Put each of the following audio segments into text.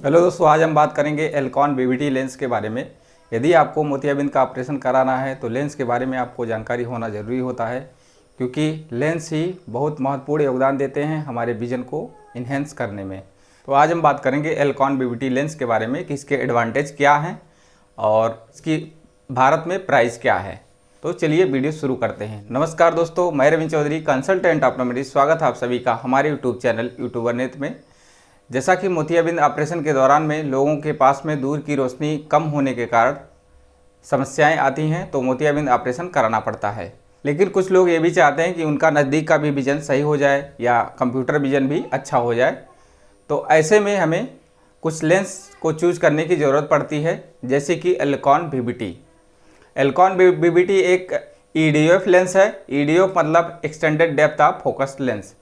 Hello दोस्तों, आज हम बात करेंगे एल्कॉन बीबीटी लेंस के बारे में। यदि आपको मोतियाबिंद का ऑपरेशन कराना है तो लेंस के बारे में आपको जानकारी होना ज़रूरी होता है, क्योंकि लेंस ही बहुत महत्वपूर्ण योगदान देते हैं हमारे विजन को इन्हेंस करने में। तो आज हम बात करेंगे एल्कॉन बीबीटी लेंस के बारे में कि इसके एडवांटेज क्या हैं और इसकी भारत में प्राइस क्या है। तो चलिए वीडियो शुरू करते हैं। नमस्कार दोस्तों, मैं रविंद्र चौधरी, कंसल्टेंट ऑप्टोमेट्रिस्ट। स्वागत है आप सभी का हमारे यूट्यूब चैनल यूट्यूबर नेट में। जैसा कि मोतियाबिंद ऑपरेशन के दौरान में लोगों के पास में दूर की रोशनी कम होने के कारण समस्याएं आती हैं, तो मोतियाबिंद ऑपरेशन कराना पड़ता है। लेकिन कुछ लोग ये भी चाहते हैं कि उनका नज़दीक का भी विजन सही हो जाए या कंप्यूटर विजन भी अच्छा हो जाए। तो ऐसे में हमें कुछ लेंस को चूज़ करने की ज़रूरत पड़ती है, जैसे कि एल्कॉन बीबीटी। एल्कॉन बीबीटी एक EDOF लेंस है। EDOF मतलब extended depth of focus lens,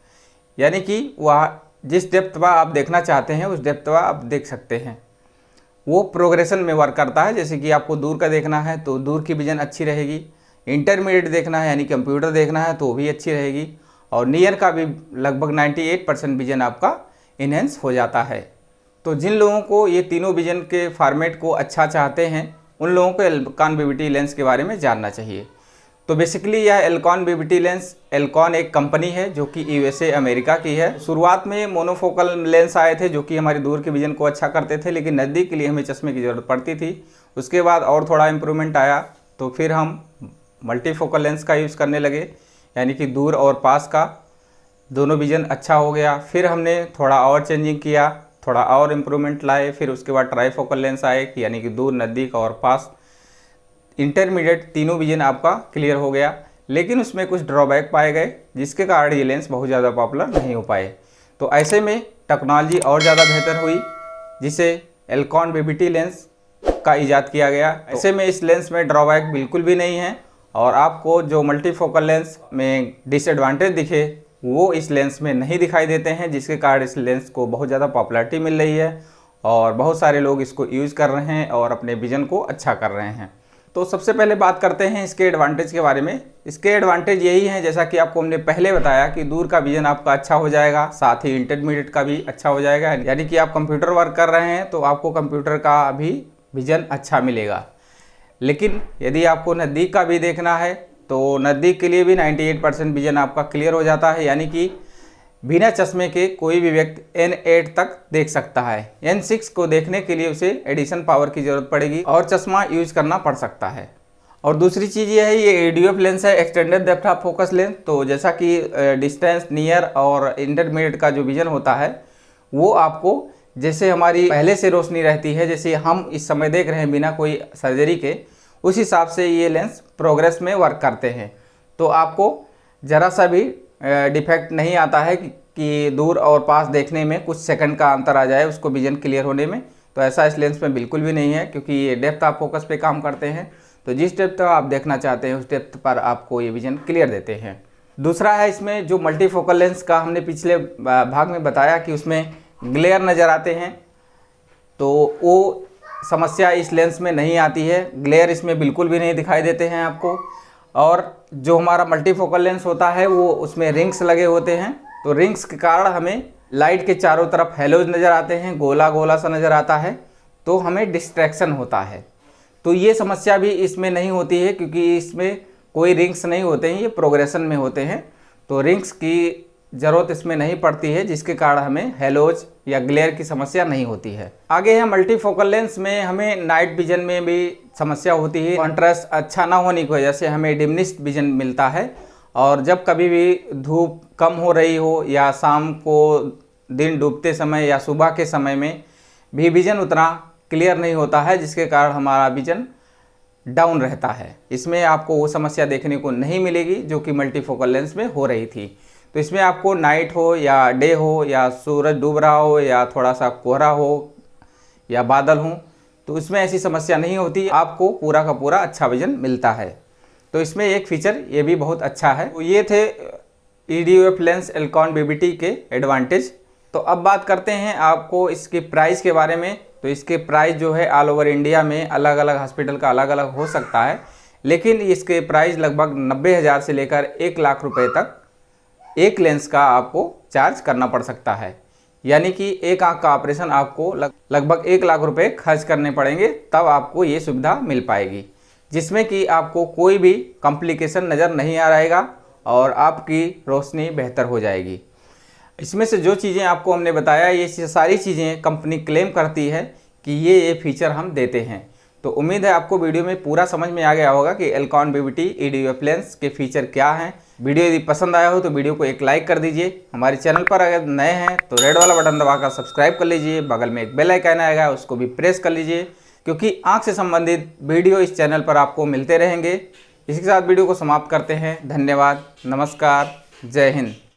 यानी कि वह जिस डेप्थ पर आप देखना चाहते हैं उस डेप्थ पर आप देख सकते हैं। वो प्रोग्रेशन में वर्क करता है। जैसे कि आपको दूर का देखना है तो दूर की विजन अच्छी रहेगी, इंटरमीडिएट देखना है यानी कंप्यूटर देखना है तो भी अच्छी रहेगी, और नियर का भी लगभग 98% विजन आपका इन्हेंस हो जाता है। तो जिन लोगों को ये तीनों विजन के फॉर्मेट को अच्छा चाहते हैं उन लोगों को एल्कॉन बीबीटी लेंस के बारे में जानना चाहिए। तो बेसिकली यह एल्कॉन बीबीटी लेंस, एल्कॉन एक कंपनी है जो कि USA अमेरिका की है। शुरुआत में मोनोफोकल लेंस आए थे जो कि हमारी दूर के विजन को अच्छा करते थे, लेकिन नज़दीक के लिए हमें चश्मे की ज़रूरत पड़ती थी। उसके बाद और थोड़ा इम्प्रूवमेंट आया तो फिर हम मल्टीफोकल लेंस का यूज़ करने लगे, यानी कि दूर और पास का दोनों विजन अच्छा हो गया। फिर हमने थोड़ा और चेंजिंग किया, थोड़ा और इम्प्रूवमेंट लाए। फिर उसके बाद ट्राईफोकल लेंस आए, यानी कि दूर, नज़दीक और पास, इंटरमीडिएट तीनों विजन आपका क्लियर हो गया। लेकिन उसमें कुछ ड्रॉबैक पाए गए जिसके कारण ये लेंस बहुत ज़्यादा पॉपुलर नहीं हो पाए। तो ऐसे में टेक्नोलॉजी और ज़्यादा बेहतर हुई, जिसे एल्कॉन बीबीटी लेंस का इजाद किया गया। ऐसे में इस लेंस में ड्रॉबैक बिल्कुल भी नहीं है, और आपको जो मल्टीफोकल लेंस में डिसएडवांटेज दिखे वो इस लेंस में नहीं दिखाई देते हैं, जिसके कारण इस लेंस को बहुत ज़्यादा पॉपुलैरिटी मिल रही है और बहुत सारे लोग इसको यूज़ कर रहे हैं और अपने विजन को अच्छा कर रहे हैं। तो सबसे पहले बात करते हैं इसके एडवांटेज के बारे में। इसके एडवांटेज यही हैं, जैसा कि आपको हमने पहले बताया, कि दूर का विजन आपका अच्छा हो जाएगा, साथ ही इंटरमीडिएट का भी अच्छा हो जाएगा। यानी कि आप कंप्यूटर वर्क कर रहे हैं तो आपको कंप्यूटर का भी विजन अच्छा मिलेगा। लेकिन यदि आपको नज़दीक का भी देखना है तो नज़दीक के लिए भी 98% विजन आपका क्लियर हो जाता है, यानी कि बिना चश्मे के कोई भी व्यक्ति N8 तक देख सकता है। N6 को देखने के लिए उसे एडिशन पावर की ज़रूरत पड़ेगी और चश्मा यूज करना पड़ सकता है। और दूसरी चीज़ ये है, ये EDOF लेंस है, extended depth of focus lens. तो जैसा कि डिस्टेंस, नियर और इंटरमीडिएट का जो विजन होता है वो आपको, जैसे हमारी पहले से रोशनी रहती है, जैसे हम इस समय देख रहे हैं बिना कोई सर्जरी के, उस हिसाब से ये लेंस प्रोग्रेस में वर्क करते हैं। तो आपको ज़रा सा भी डिफेक्ट नहीं आता है कि दूर और पास देखने में कुछ सेकंड का अंतर आ जाए उसको विजन क्लियर होने में। तो ऐसा इस लेंस में बिल्कुल भी नहीं है, क्योंकि ये डेप्थ ऑफ फोकस पे काम करते हैं। तो जिस डेप्थ आप देखना चाहते हैं उस डेप्थ पर आपको ये विजन क्लियर देते हैं। दूसरा है इसमें जो मल्टीफोकल लेंस का हमने पिछले भाग में बताया कि उसमें ग्लेयर नज़र आते हैं, तो वो समस्या इस लेंस में नहीं आती है। ग्लेयर इसमें बिल्कुल भी नहीं दिखाई देते हैं आपको। और जो हमारा मल्टीफोकल लेंस होता है वो उसमें रिंग्स लगे होते हैं, तो रिंग्स के कारण हमें लाइट के चारों तरफ हेलोज नज़र आते हैं, गोला गोला सा नज़र आता है, तो हमें डिस्ट्रैक्शन होता है। तो ये समस्या भी इसमें नहीं होती है, क्योंकि इसमें कोई रिंग्स नहीं होते हैं, ये प्रोग्रेशन में होते हैं। तो रिंग्स की ज़रूरत इसमें नहीं पड़ती है, जिसके कारण हमें हेलोज या ग्लेयर की समस्या नहीं होती है। आगे है मल्टीफोकल लेंस में हमें नाइट विजन में भी समस्या होती है। कॉन्ट्रास्ट अच्छा ना होने की वजह से हमें डिमिनिश्ड विजन मिलता है, और जब कभी भी धूप कम हो रही हो या शाम को दिन डूबते समय या सुबह के समय में भी विजन उतना क्लियर नहीं होता है, जिसके कारण हमारा विजन डाउन रहता है। इसमें आपको वो समस्या देखने को नहीं मिलेगी जो कि मल्टीफोकल लेंस में हो रही थी। तो इसमें आपको नाइट हो या डे हो या सूरज डूब रहा हो या थोड़ा सा कोहरा हो या बादल हो, तो इसमें ऐसी समस्या नहीं होती, आपको पूरा का पूरा अच्छा विजन मिलता है। तो इसमें एक फीचर ये भी बहुत अच्छा है। तो ये थे EDOF लेंस एल्कॉन बीबीटी के एडवांटेज। तो अब बात करते हैं आपको इसकी प्राइस के बारे में। तो इसके प्राइस जो है ऑल ओवर इंडिया में अलग अलग हॉस्पिटल का अलग अलग हो सकता है, लेकिन इसके प्राइस लगभग 90,000 से लेकर 1 लाख रुपए तक एक लेंस का आपको चार्ज करना पड़ सकता है। यानी कि एक आंख का ऑपरेशन आपको लगभग 1 लाख रुपए खर्च करने पड़ेंगे, तब आपको ये सुविधा मिल पाएगी, जिसमें कि आपको कोई भी कॉम्प्लिकेशन नज़र नहीं आ रहेगा और आपकी रोशनी बेहतर हो जाएगी। इसमें से जो चीज़ें आपको हमने बताया, ये सारी चीज़ें कंपनी क्लेम करती है कि ये फीचर हम देते हैं। तो उम्मीद है आपको वीडियो में पूरा समझ में आ गया होगा कि एल्कॉन BBT EDOF लेंस के फीचर क्या हैं। वीडियो यदि पसंद आया हो तो वीडियो को एक लाइक कर दीजिए। हमारे चैनल पर अगर नए हैं तो रेड वाला बटन दबाकर सब्सक्राइब कर लीजिए। बगल में एक बेल आइकन आएगा, उसको भी प्रेस कर लीजिए, क्योंकि आँख से संबंधित वीडियो इस चैनल पर आपको मिलते रहेंगे। इसी के साथ वीडियो को समाप्त करते हैं। धन्यवाद, नमस्कार, जय हिंद।